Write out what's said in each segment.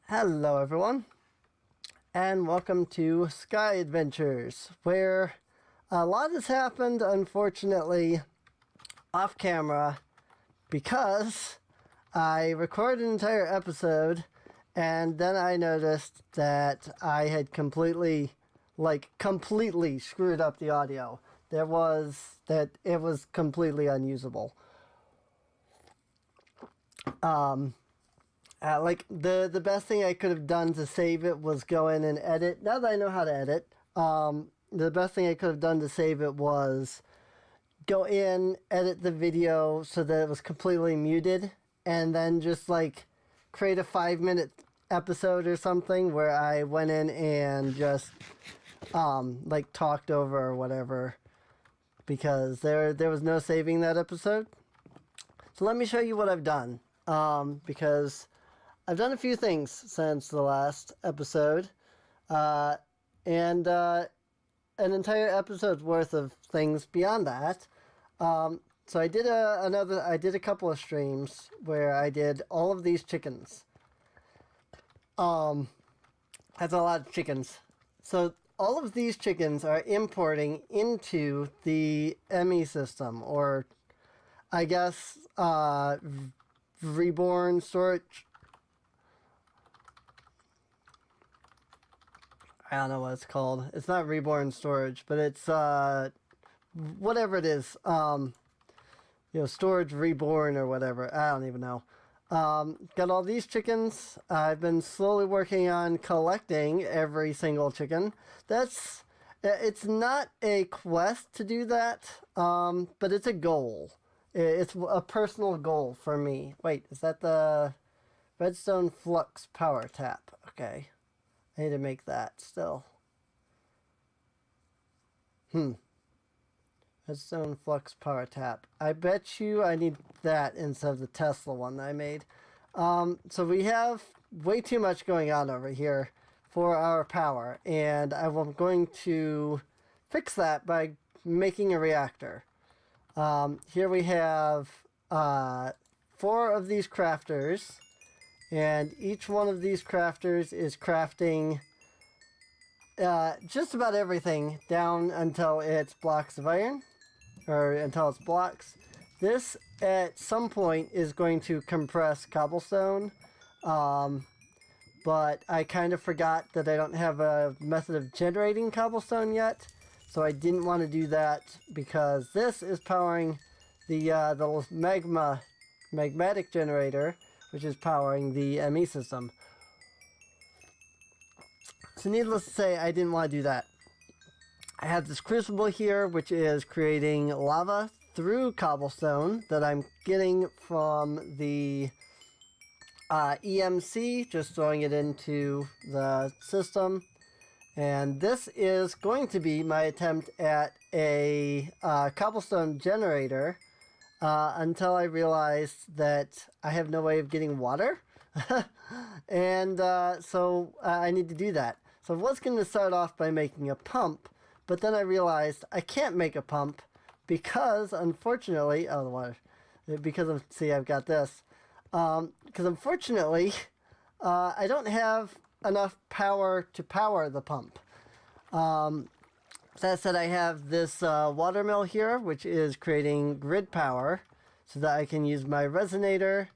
Hello everyone, and welcome to Sky Adventures, where a lot has happened, unfortunately, off camera, because I recorded an entire episode, and then I noticed that I had completely screwed up the audio. It was completely unusable. The best thing I could have done to save it was go in and edit. Now that I know how to edit, the best thing I could have done to save it was go in, edit the video so that it was completely muted, and then just create a 5-minute episode or something where I went in and just talked over or whatever, because there was no saving that episode. So let me show you what I've done, because I've done a few things since the last episode, and an entire episode's worth of things beyond that. So I did a couple of streams where I did all of these chickens. That's a lot of chickens. So all of these chickens are importing into the ME system, or I guess reborn storage. I don't know what it's called. It's not reborn storage, but it's whatever it is. Storage reborn or whatever. I don't even know. Got all these chickens. I've been slowly working on collecting every single chicken. It's not a quest to do that, but it's a goal. It's a personal goal for me. Wait, is that the Redstone Flux power tap? Okay. I need to make that still. Redstone Flux power tap. I bet you I need that instead of the Tesla one that I made. So we have way too much going on over here for our power, and I'm going to fix that by making a reactor. Here we have 4 of these crafters, and each one of these crafters is crafting just about everything down until it's blocks of iron, or until it's blocks. This at some point is going to compress cobblestone, but I kind of forgot that I don't have a method of generating cobblestone yet, so I didn't want to do that, because this is powering the magmatic generator, which is powering the ME system. So needless to say, I didn't want to do that. I have this crucible here, which is creating lava through cobblestone that I'm getting from the EMC, just throwing it into the system. And this is going to be my attempt at a cobblestone generator, until I realized that I have no way of getting water. And so I need to do that. So I was going to start off by making a pump, but then I realized I can't make a pump because, unfortunately, the water. See, I've got this. Because unfortunately, I don't have enough power to power the pump. That said, I have this water mill here, which is creating grid power so that I can use my resonator.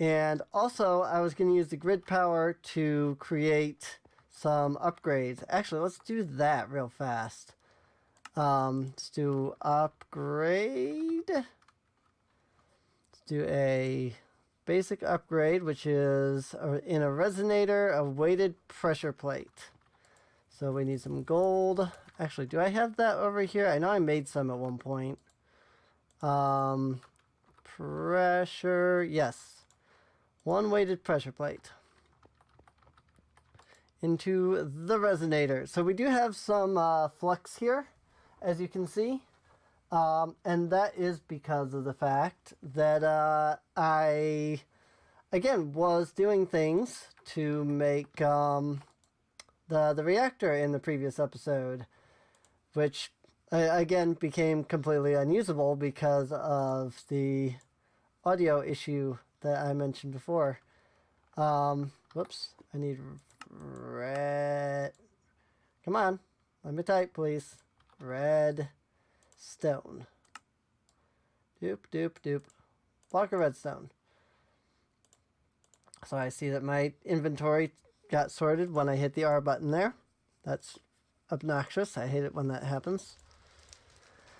And also, I was going to use the grid power to create some upgrades. Actually, let's do that real fast. Let's do upgrade. Let's do a basic upgrade, which is in a resonator, a weighted pressure plate. So we need some gold. Actually, do I have that over here? I know I made some at one point. Pressure, yes. 1 weighted pressure plate into the resonator. So we do have some flux here, as you can see. And that is because of the fact that I, again, was doing things to make the reactor in the previous episode, which again became completely unusable because of the audio issue that I mentioned before. Whoops. I need red. Come on. Let me type, please. Redstone. Doop, doop, doop. Block of redstone. So I see that my inventory got sorted when I hit the R button there. That's obnoxious. I hate it when that happens.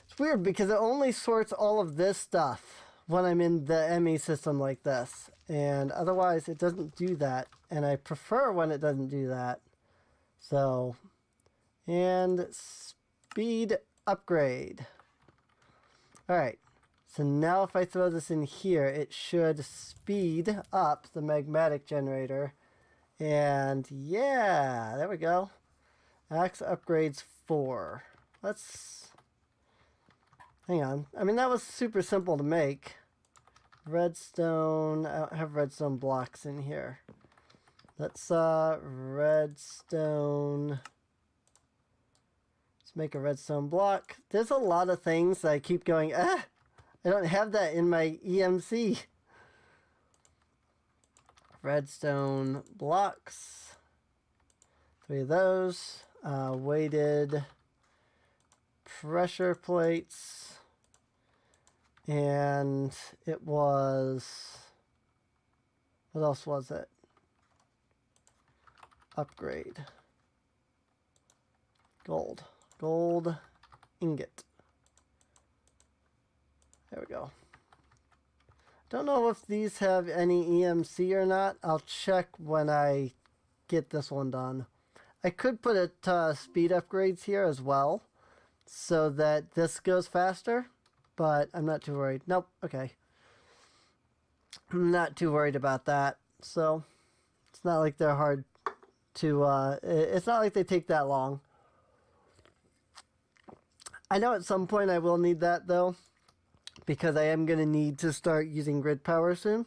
It's weird because it only sorts all of this stuff when I'm in the ME system like this. And otherwise it doesn't do that. And I prefer when it doesn't do that. So, and speed upgrade. Alright. So now if I throw this in here, it should speed up the magmatic generator. And yeah, there we go. Axe upgrades 4. Let's... Hang on. I mean, that was super simple to make. Redstone. I don't have redstone blocks in here. Let's, redstone. Let's make a redstone block. There's a lot of things that I keep going, I don't have that in my EMC. Redstone blocks. 3 of those. Weighted pressure plates. And it was... What else was it? Upgrade. Gold. Gold ingot. There we go. Don't know if these have any EMC or not. I'll check when I get this one done. I could put it speed upgrades here as well so that this goes faster, but I'm not too worried. Nope, okay. I'm not too worried about that. So it's not like they're hard to, it's not like they take that long. I know at some point I will need that though, because I am going to need to start using grid power soon.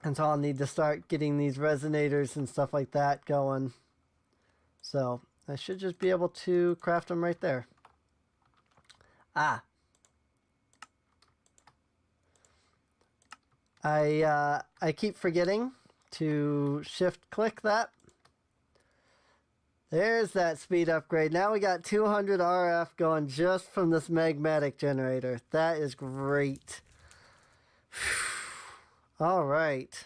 And so I'll need to start getting these resonators and stuff like that going. So I should just be able to craft them right there. Ah. I keep forgetting to shift click that. There's that speed upgrade. Now we got 200 RF going just from this magmatic generator. That is great. All right.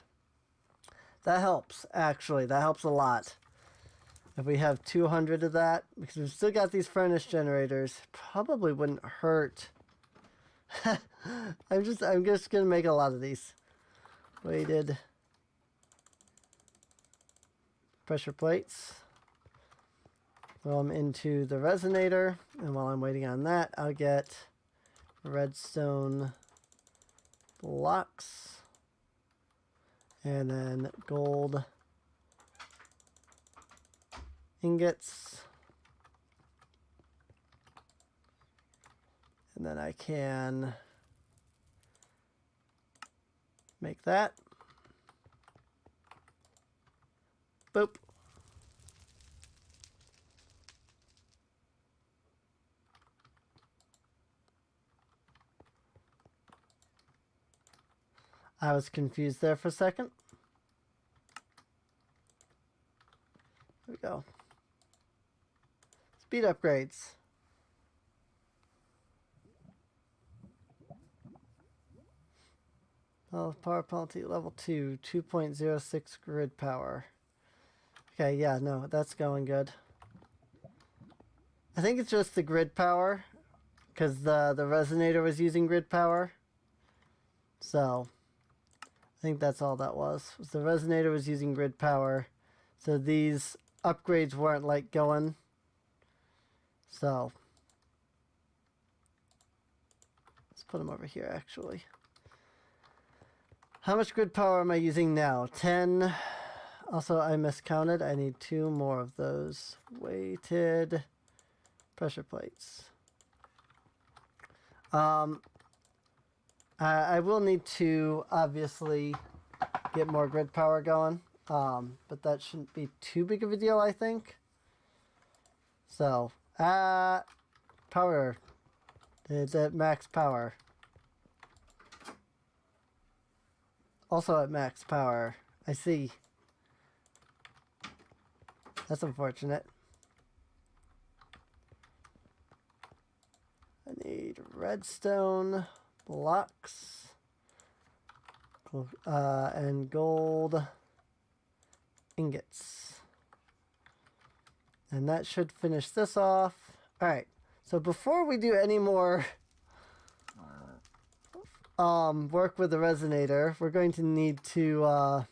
That helps, actually. That helps a lot. If we have 200 of that, because we've still got these furnace generators, probably wouldn't hurt. I'm just going to make a lot of these. Weighted pressure plates. Throw them into the resonator, and while I'm waiting on that, I'll get redstone blocks, and then gold ingots, and then I can make that. Boop. I was confused there for a second. There we go. Speed upgrades. Oh, power penalty level 2, 2.06 grid power. Okay, yeah, no, that's going good. I think it's just the grid power, because the resonator was using grid power. So I think that's all that was the resonator was using grid power. So these upgrades weren't like going. So let's put them over here actually. How much grid power am I using now? 10. Also, I miscounted. I need 2 more of those weighted pressure plates. I will need to obviously get more grid power going, but that shouldn't be too big of a deal, I think. So, power. It's at max power. Also at max power. I see. That's unfortunate. I need redstone blocks and gold ingots. And that should finish this off. Alright, so before we do any more work with the resonator, we're going to need to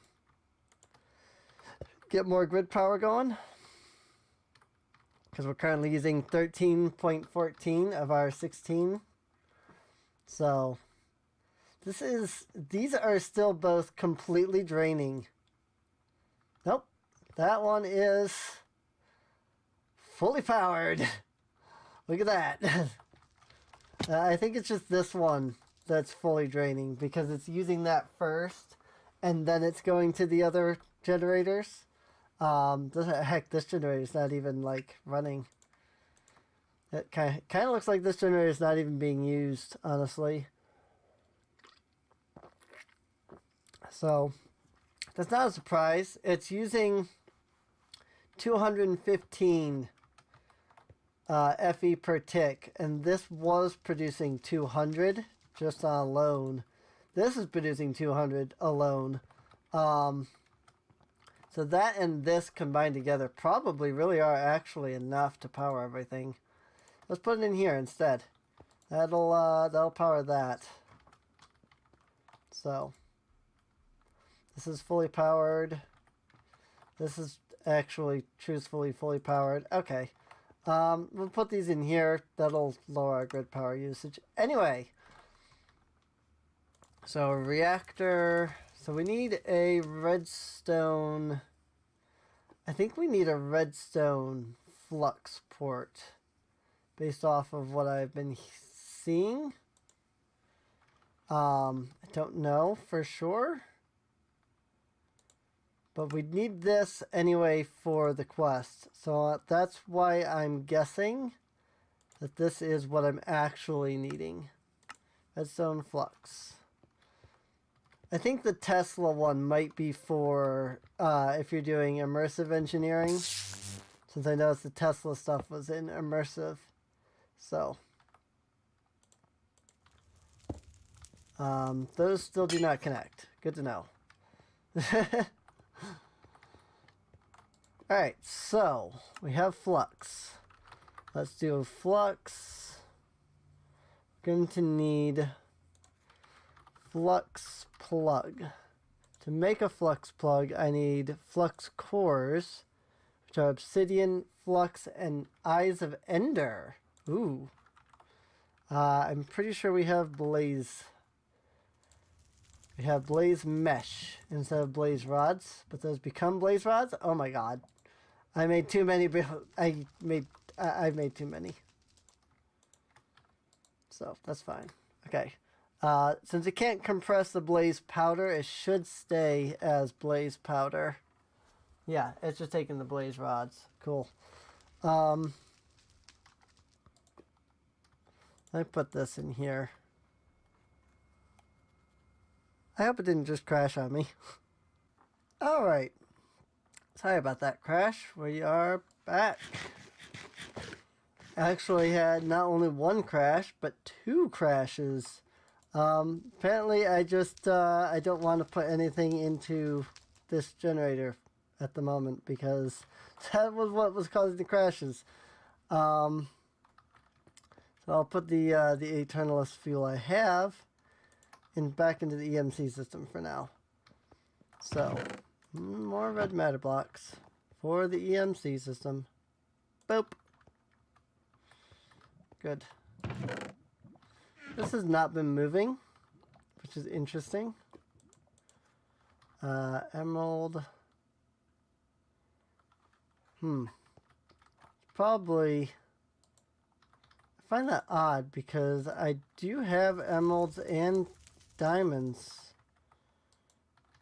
get more grid power going. Because we're currently using 13.14 of our 16. So, these are still both completely draining. Nope, that one is fully powered. Look at that. I think it's just this one that's fully draining because it's using that first and then it's going to the other generators. Heck, this generator's not even like running. It kind of looks like this generator is not even being used, honestly. So that's not a surprise. It's using 215 FE per tick, and this was producing 200 just on alone. This is producing 200 alone. So that and this combined together probably really are actually enough to power everything. Let's put it in here instead. That'll power that. So this is fully powered. This is actually truthfully fully powered. Okay. We'll put these in here. That'll lower our grid power usage. Anyway. So reactor. So we need a redstone. I think we need a redstone flux port. Based off of what I've been seeing. I don't know for sure. But we need this anyway for the quest. So that's why I'm guessing that this is what I'm actually needing. Redstone flux. I think the Tesla one might be for if you're doing immersive engineering. Since I noticed the Tesla stuff was in immersive. So. Those still do not connect. Good to know. Alright, so we have flux. Let's do flux. We're going to need flux plug. To make a flux plug, I need flux cores, which are obsidian, flux, and eyes of ender. Ooh. I'm pretty sure we have blaze. We have blaze mesh instead of blaze rods, but those become blaze rods. Oh my god. I made too many. I made too many. So that's fine. Okay. Since it can't compress the blaze powder, it should stay as blaze powder. Yeah, it's just taking the blaze rods. Cool. Let me put this in here. I hope it didn't just crash on me. Alright. Sorry about that crash. We are back. Actually had not only one crash, but two crashes. Apparently I just, I don't want to put anything into this generator at the moment because that was what was causing the crashes. So I'll put the Eternalist fuel I have back into the EMC system for now. So, more red matter blocks for the EMC system. Boop. Good. This has not been moving, which is interesting. Emerald. Probably. I find that odd because I do have emeralds and diamonds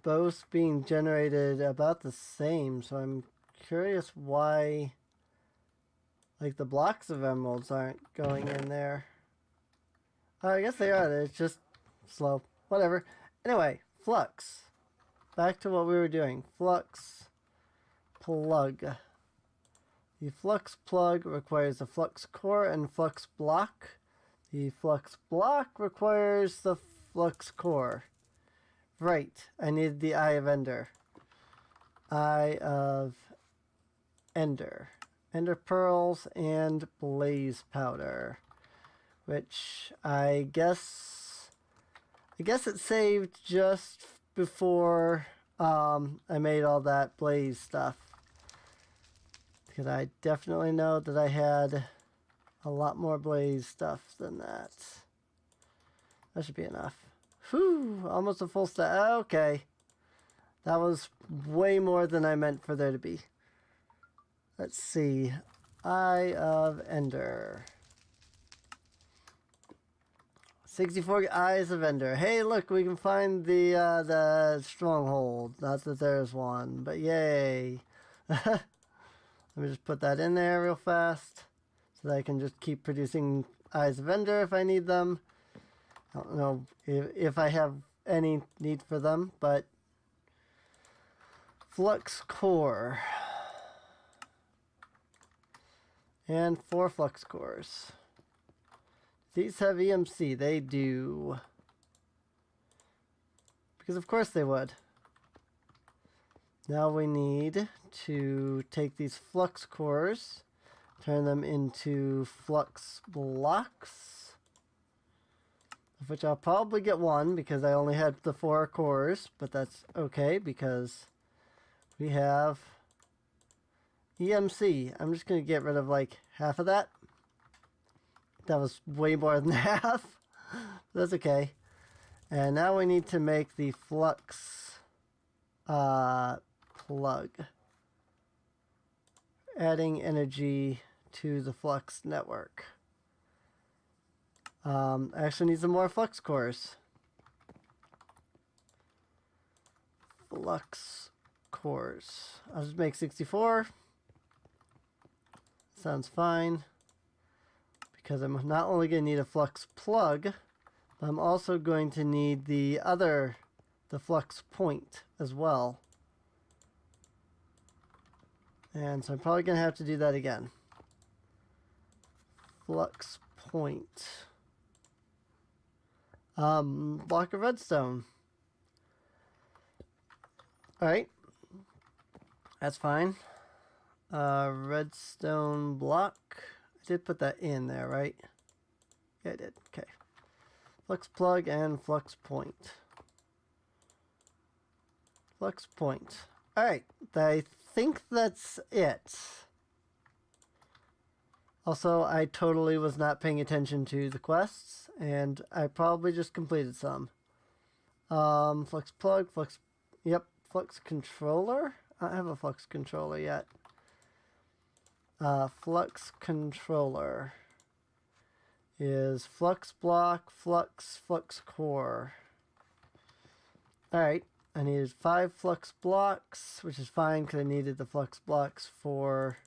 both being generated about the same, so I'm curious why like the blocks of emeralds aren't going in there. I guess they are. It's just slow. Whatever. Anyway, flux. Back to what we were doing. Flux plug. The flux plug requires a flux core and flux block. The flux block requires the flux core. Right, I need the Eye of Ender. Eye of Ender. Ender pearls and blaze powder. Which I guess it saved just before I made all that blaze stuff. Because I definitely know that I had a lot more blaze stuff than that. That should be enough. Whew, almost a full stack. Okay. That was way more than I meant for there to be. Let's see. Eye of Ender. 64 Eyes of Ender. Hey, look, we can find the stronghold. Not that there's one, but yay. Let me just put that in there real fast so that I can just keep producing Eyes of Ender if I need them. I don't know if I have any need for them, but Flux Core. And 4 Flux Cores. These have EMC. They do. Because of course they would. Now we need to take these flux cores, turn them into flux blocks, of which I'll probably get 1 because I only had the 4 cores, but that's okay because we have EMC. I'm just going to get rid of like half of that. That was way more than half. That's okay. And now we need to make the flux plug. Adding energy to the flux network. I actually need some more flux cores. Flux cores. I'll just make 64. Sounds fine. Because I'm not only going to need a flux plug, but I'm also going to need the flux point as well. And so I'm probably going to have to do that again. Flux point. Block of redstone. Alright. That's fine. Redstone block. I did put that in there, right? Yeah, I did. Okay. Flux plug and flux point. Flux point. Alright. I think that's it. Also, I totally was not paying attention to the quests, and I probably just completed some. Flux plug, flux... Yep, flux controller? I don't have a flux controller yet. Flux controller is flux block, flux core. Alright, I needed 5 flux blocks, which is fine because I needed the flux blocks for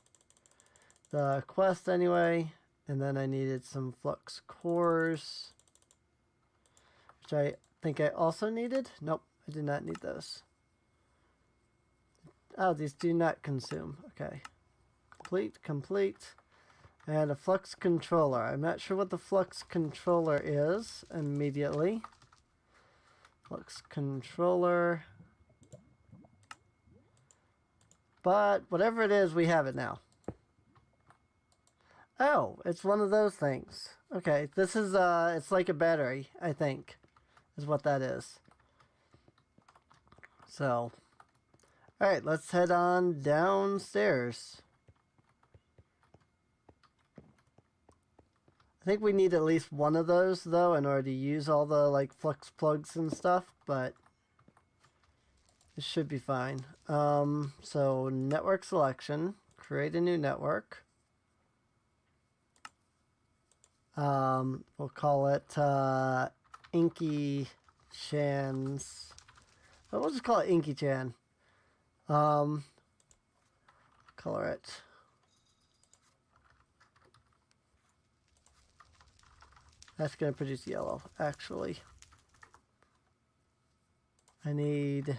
the quest anyway. And then I needed some flux cores, which I think I also needed. Nope, I did not need those. Oh, these do not consume. Okay. Complete. And a flux controller. I'm not sure what the flux controller is immediately. Flux controller. But whatever it is, we have it now. Oh, it's one of those things. Okay, this is, it's like a battery, I think, is what that is. So, alright, let's head on downstairs. I think we need at least one of those, though, in order to use all the, like, flux plugs and stuff, but it should be fine. So, network selection, create a new network. We'll call it, Inky Chan's. Oh, we'll just call it Inky Chan. Color it. That's going to produce yellow, actually. I need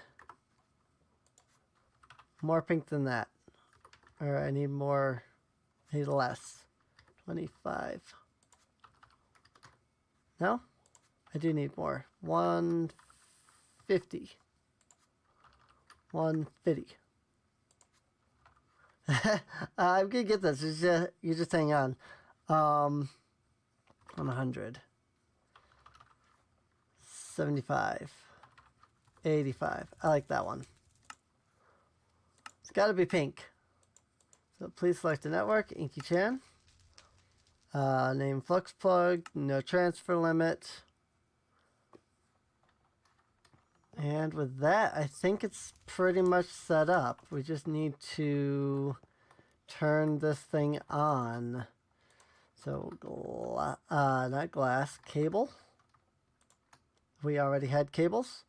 more pink than that. Or I need more Need less. 25. No? I do need more. 150. 150. I'm gonna get this. You just hang on. 100. 75. 85. I like that one. It's gotta be pink. So please select the network, Inky-chan. Name flux plug, no transfer limit. And with that, I think it's pretty much set up. We just need to turn this thing on. So, not glass, cable. We already had cables.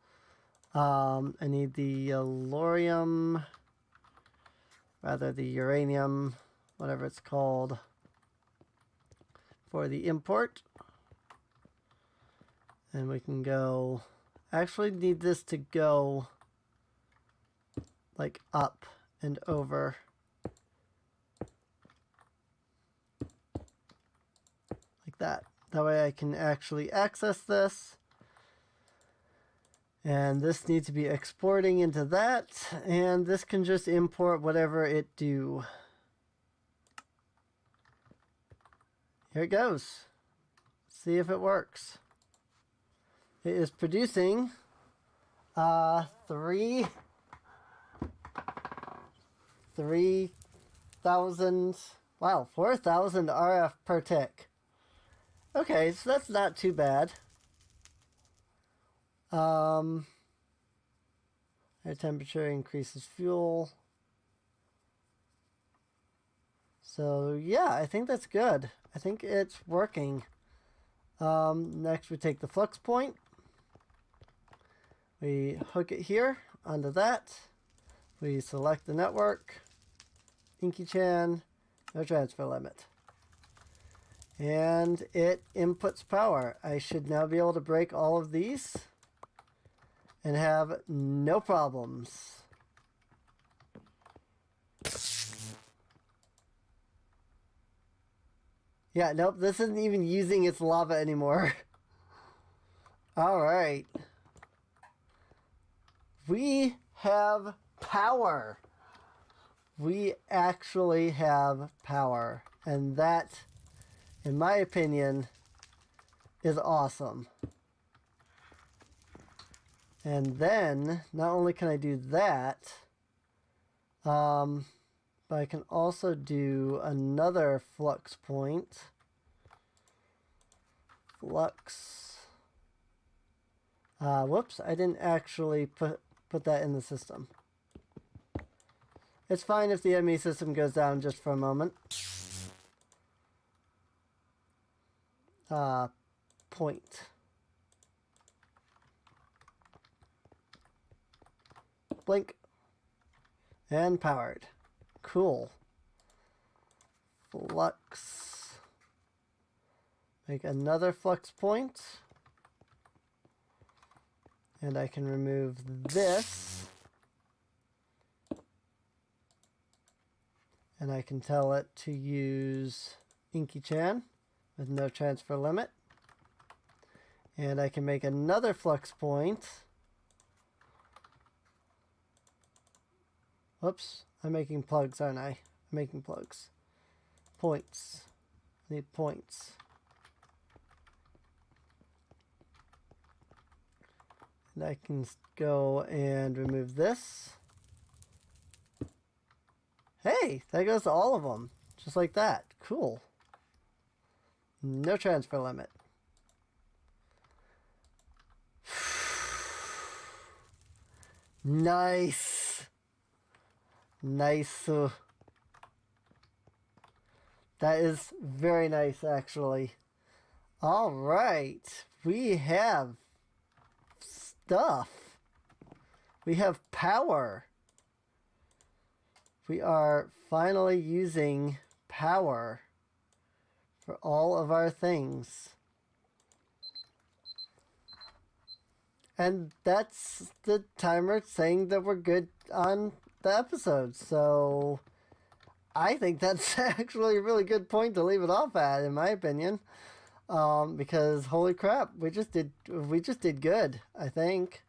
I need the uranium, the uranium, whatever it's called, for the import. And we can go, actually need this to go like up and over. Like that. That way I can actually access this. And this needs to be exporting into that. And this can just import whatever it do. Here it goes. See if it works. It is producing 3,000, wow, 4,000 RF per tick. Okay, so that's not too bad. Air temperature increases fuel. So yeah, I think that's good. I think it's working. Next we take the flux point. We hook it here onto that. We select the network. Inky-chan, no transfer limit. And it inputs power. I should now be able to break all of these and have no problems. Yeah, nope, this isn't even using its lava anymore. Alright. We have power. We actually have power. And that, in my opinion, is awesome. And then, not only can I do that, but I can also do another flux point. Flux. Whoops, I didn't actually put that in the system. It's fine if the ME system goes down just for a moment. Point. Blink. And powered. Cool. Flux. Make another flux point. And I can remove this. And I can tell it to use Inky-chan with no transfer limit. And I can make another flux point. Whoops, I'm making plugs, aren't I? I'm making plugs. Points. I need points. And I can go and remove this. Hey, that goes to all of them. Just like that. Cool. No transfer limit. Nice. Nice. That is very nice, actually. All right. We have stuff. We have power. We are finally using power for all of our things. And that's the timer saying that we're good on the episode. So I think that's actually a really good point to leave it off at, in my opinion. Because holy crap, we just did good, I think.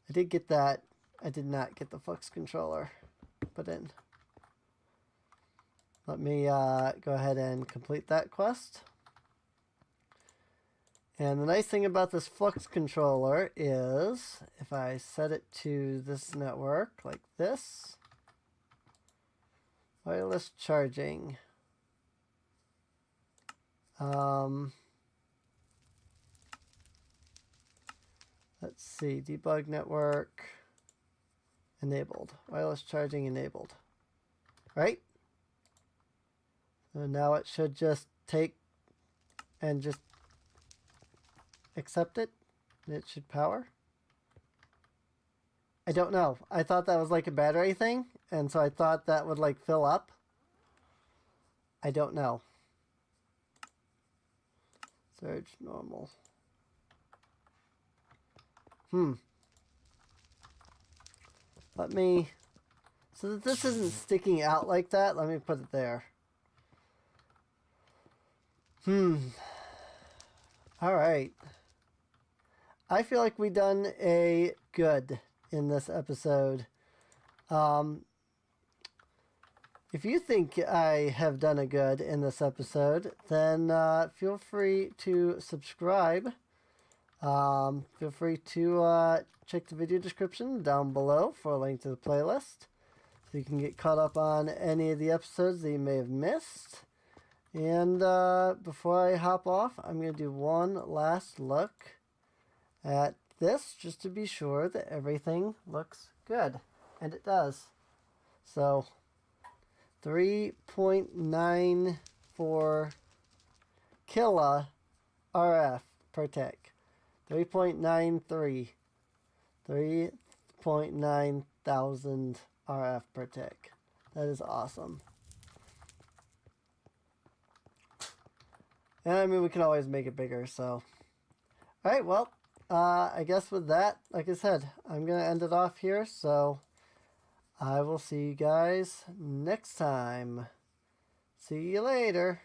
I did get that. I did not get the flux controller put in. Let me go ahead and complete that quest. And the nice thing about this flux controller is if I set it to this network like this, wireless charging. Let's see, debug network enabled, wireless charging enabled, right? So now it should just take and just accept it. It should power. I don't know. I thought that was like a battery thing, and so I thought that would like fill up. I don't know. Surge normal. Let me, so that this isn't sticking out like that, let me put it there. Alright. I feel like we done a good in this episode. If you think I have done a good in this episode, then feel free to subscribe. Feel free to check the video description down below for a link to the playlist, so you can get caught up on any of the episodes that you may have missed. And before I hop off, I'm going to do one last look at this just to be sure that everything looks good. And it does. So 3.94 kilo RF per tick. 3.93. 3.9 thousand RF per tick. That is awesome. And I mean, we can always make it bigger, so. Alright, well, I guess with that, like I said, I'm going to end it off here, so I will see you guys next time. See you later.